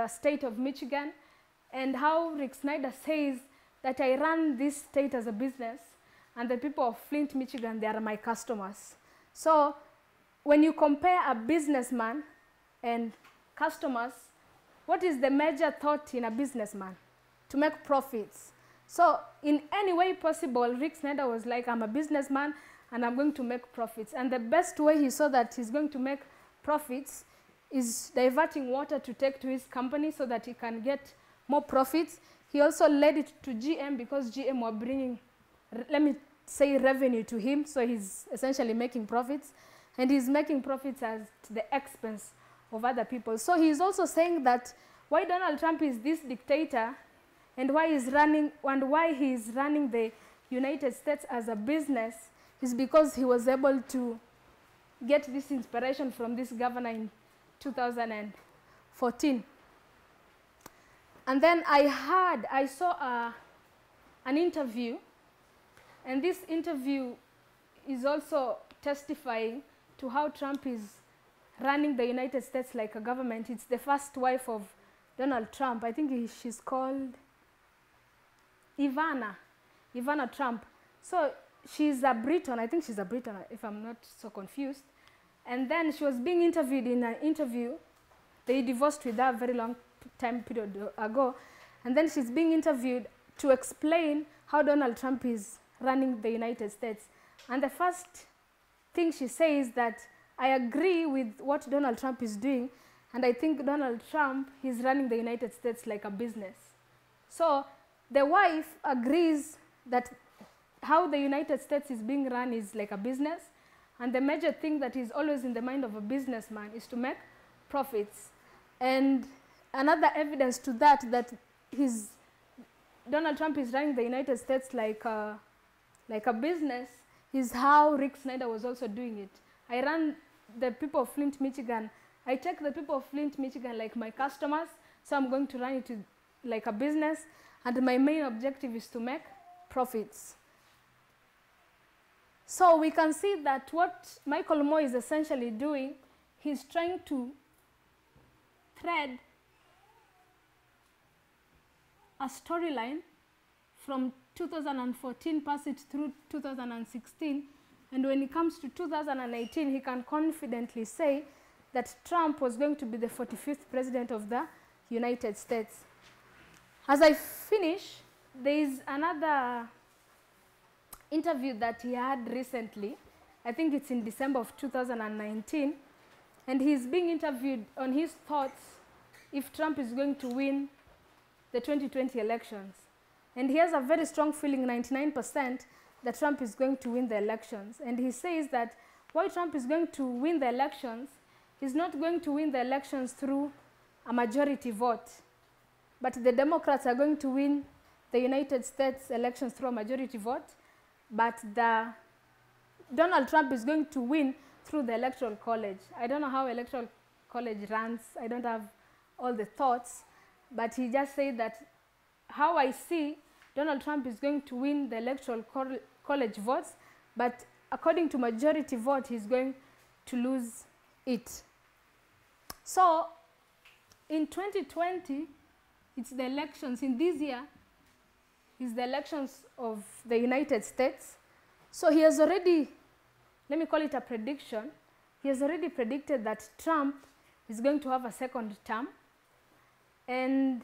state of Michigan, and how Rick Snaider says that I run this state as a business, and the people of Flint, Michigan, they are my customers. So when you compare a businessman and customers, what is the major thought in a businessman? To make profits. So in any way possible, Rick Snaider was like, I'm a businessman and I'm going to make profits. And the best way he saw that he's going to make profits is diverting water to take to his company so that he can get more profits. He also led it to GM because GM were bringing, let me say, revenue to him. So he's essentially making profits. And he's making profits at the expense of other people. So he's also saying that why Donald Trump is this dictator, and why he's running the United States as a business, is because he was able to get this inspiration from this governor in 2014. And then I saw an interview, and this interview is also testifying to how Trump is running the United States like a government. It's the first wife of Donald Trump. I think she's called Ivana Trump. So she's a Briton. I think she's a Briton, if I'm not so confused. And then she was being interviewed in an interview. They divorced with her a very long time period ago. And then she's being interviewed to explain how Donald Trump is running the United States. And the first thing she says that I agree with what Donald Trump is doing, and I think Donald Trump is running the United States like a business. So the wife agrees that how the United States is being run is like a business, and the major thing that is always in the mind of a businessman is to make profits. And another evidence to that Donald Trump is running the United States like a business is how Rick Snaider was also doing it. I run the people of Flint, Michigan. I take the people of Flint, Michigan like my customers, so I'm going to run it like a business, and my main objective is to make profits. So we can see that what Michael Moore is essentially doing, he's trying to thread a storyline from 2014, pass it through 2016, and when it comes to 2018, he can confidently say that Trump was going to be the 45th president of the United States. As I finish, there is another interview that he had recently. I think it's in December of 2019, and he's being interviewed on his thoughts if Trump is going to win the 2020 elections. And he has a very strong feeling, 99%, that Trump is going to win the elections. And he says that why Trump is going to win the elections, he's not going to win the elections through a majority vote, but the Democrats are going to win the United States elections through a majority vote, but Donald Trump is going to win through the Electoral College. I don't know how Electoral College runs. I don't have all the thoughts, but he just said that how I see Donald Trump is going to win the Electoral College votes, but according to majority vote, he's going to lose it. So in 2020, it's the elections. In this year, it's the elections of the United States. So he has already, let me call it a prediction, he has already predicted that Trump is going to have a second term. And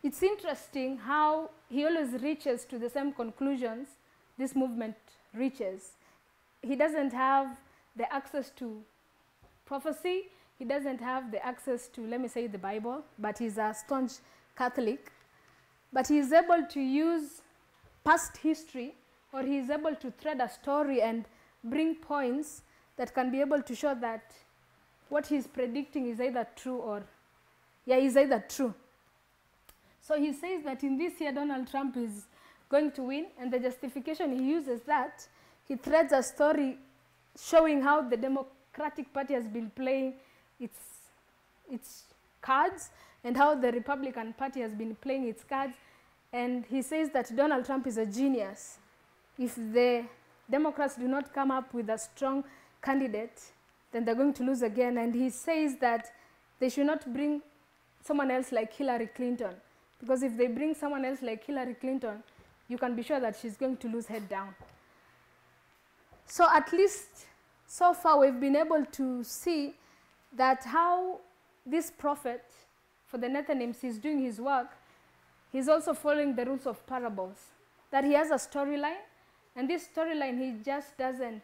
it's interesting how he always reaches to the same conclusions this movement reaches. He doesn't have the access to prophecy. He doesn't have the access to, let me say, the Bible, but he's a staunch Catholic. But he's able to use past history, or he is able to thread a story and bring points that can be able to show that what he is predicting is either true or, is either true. So he says that in this year Donald Trump is going to win, and the justification he uses that he threads a story showing how the Democratic Party has been playing its cards and how the Republican Party has been playing its cards. And he says that Donald Trump is a genius. If the Democrats do not come up with a strong candidate, then they're going to lose again. And he says that they should not bring someone else like Hillary Clinton, because if they bring someone else like Hillary Clinton, you can be sure that she's going to lose head down. So at least so far we've been able to see that how this prophet for the Nethnims is doing his work. He's also following the rules of parables, that he has a storyline, and this storyline he just doesn't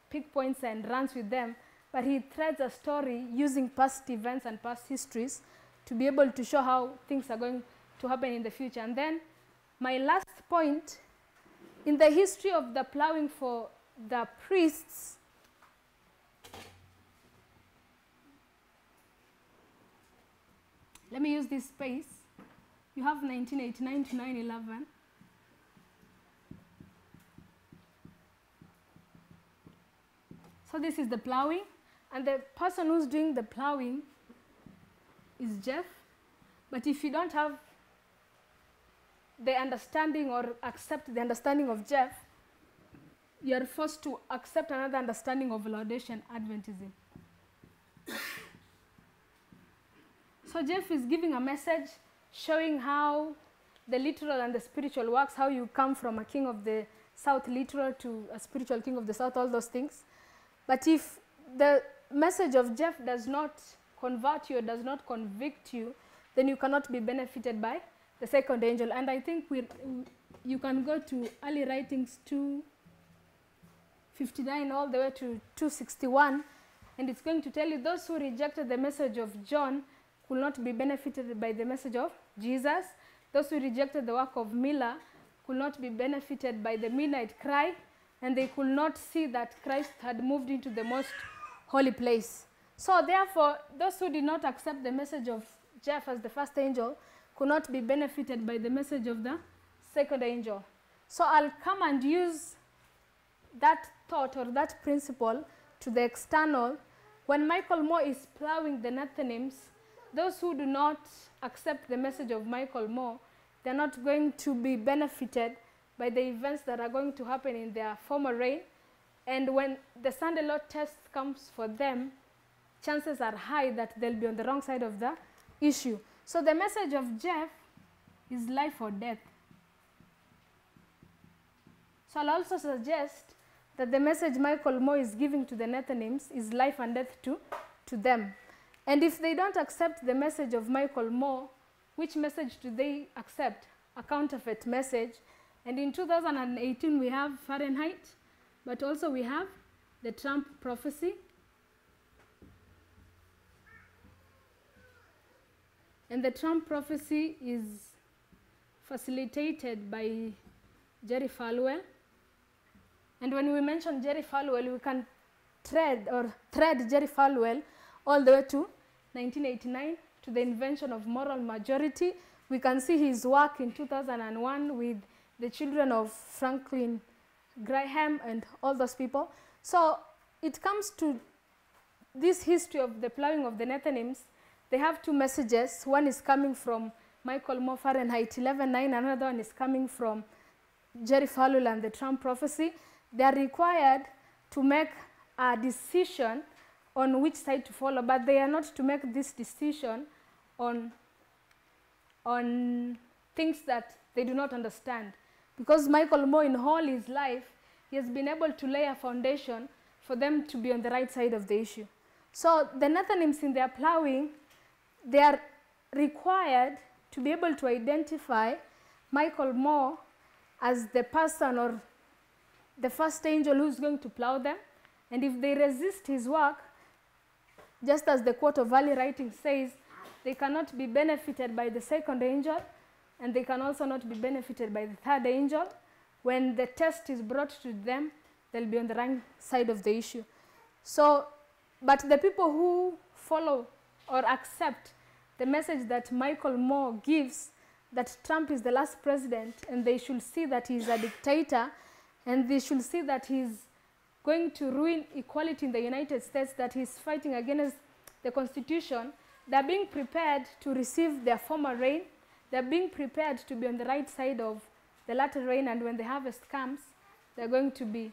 pick points and runs with them, but he threads a story using past events and past histories to be able to show how things are going to happen in the future. And then my last point, in the history of the plowing for the priests, let me use this space. You have 1989 to 9/11. So this is the plowing, and the person who's doing the plowing is Jeff. But if you don't have the understanding or accept the understanding of Jeff, you are forced to accept another understanding of Laodicean Adventism. So Jeff is giving a message showing how the literal and the spiritual works, how you come from a king of the south literal to a spiritual king of the south, all those things. But if the message of Jeff does not convert you or does not convict you, then you cannot be benefited by the second angel. And I think you can go to early writings 259 all the way to 261, and it's going to tell you those who rejected the message of John could not be benefited by the message of Jesus. Those who rejected the work of Miller could not be benefited by the midnight cry, and they could not see that Christ had moved into the most holy place. So therefore, those who did not accept the message of Jeff as the first angel could not be benefited by the message of the second angel. So I'll come and use that thought or that principle to the external. When Michael Moore is plowing the Nethnims, those who do not accept the message of Michael Moore, they're not going to be benefited by the events that are going to happen in their former reign. And when the Sunday law test comes for them, chances are high that they'll be on the wrong side of the issue. So the message of Jeff is life or death. So I'll also suggest that the message Michael Moore is giving to the Nethnims is life and death to them. And if they don't accept the message of Michael Moore, which message do they accept? A counterfeit message. And in 2018 we have Fahrenheit, but also we have the Trump prophecy. And the Trump prophecy is facilitated by Jerry Falwell. And when we mention Jerry Falwell, we can thread Jerry Falwell all the way to 1989, to the invention of moral majority. We can see his work in 2001 with the children of Franklin Graham and all those people. So it comes to this history of the plowing of the Nethnims. They have two messages. One is coming from Michael Moore, Fahrenheit 11:9. Another one is coming from Jerry Falwell and the Trump prophecy. They are required to make a decision on which side to follow, but they are not to make this decision on things that they do not understand. Because Michael Moore, in all his life, he has been able to lay a foundation for them to be on the right side of the issue. So the Nethnims in their plowing, they are required to be able to identify Michael Moore as the person or the first angel who's going to plow them. And if they resist his work, just as the quote of early writing says, they cannot be benefited by the second angel, and they can also not be benefited by the third angel. when the test is brought to them, they'll be on the right side of the issue. So, but the people who follow or accept the message that Michael Moore gives, that Trump is the last president, and they should see that he's a dictator, and they should see that he's going to ruin equality in the United States, that he's fighting against the Constitution, they're being prepared to receive their former reign. They're being prepared to be on the right side of the latter rain, and when the harvest comes, they're going to be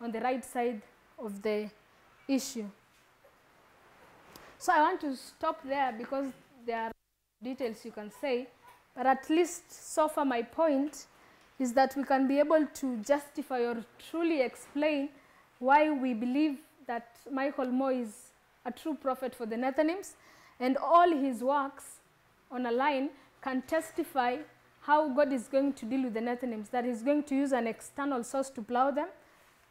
on the right side of the issue. So I want to stop there because there are details you can say, but at least so far my point is that we can be able to justify or truly explain why we believe that Michael Moore is a true prophet for the Nethnims, and all his works on a line can testify how God is going to deal with the Nethnims, that he's going to use an external source to plow them,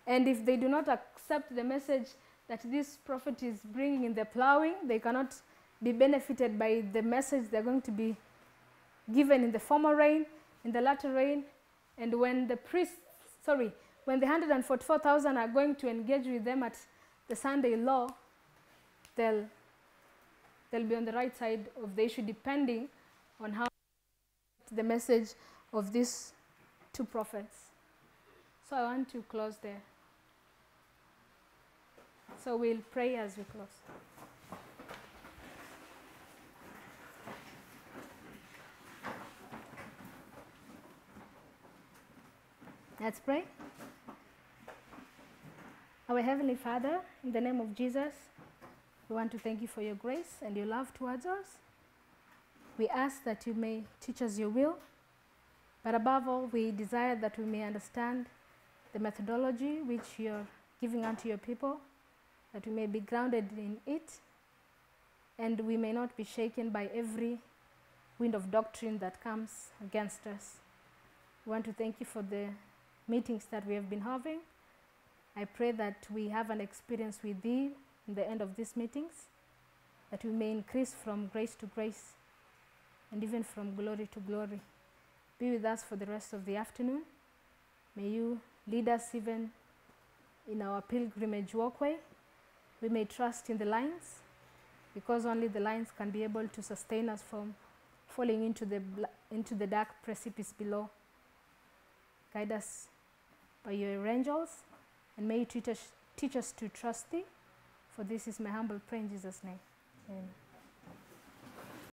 and if they do not accept the message that this prophet is bringing in the plowing, they cannot be benefited by the message they're going to be given in the former rain, in the latter rain, and when the priests, when the 144,000 are going to engage with them at the Sunday law, they'll be on the right side of the issue, depending on how the message of these two prophets. So I want to close there. So we'll pray as we close. Let's pray. Our Heavenly Father, in the name of Jesus, we want to thank you for your grace and your love towards us. We ask that you may teach us your will, but above all, we desire that we may understand the methodology which you're giving unto your people, that we may be grounded in it, and we may not be shaken by every wind of doctrine that comes against us. We want to thank you for the meetings that we have been having. I pray that we have an experience with thee in the end of these meetings, that we may increase from grace to grace and even from glory to glory. Be with us for the rest of the afternoon. May you lead us even in our pilgrimage walkway. We may trust in the lines, because only the lines can be able to sustain us from falling into the dark precipice below. Guide us by your angels, and may you teach us to trust thee. For this is my humble prayer in Jesus' name. Amen.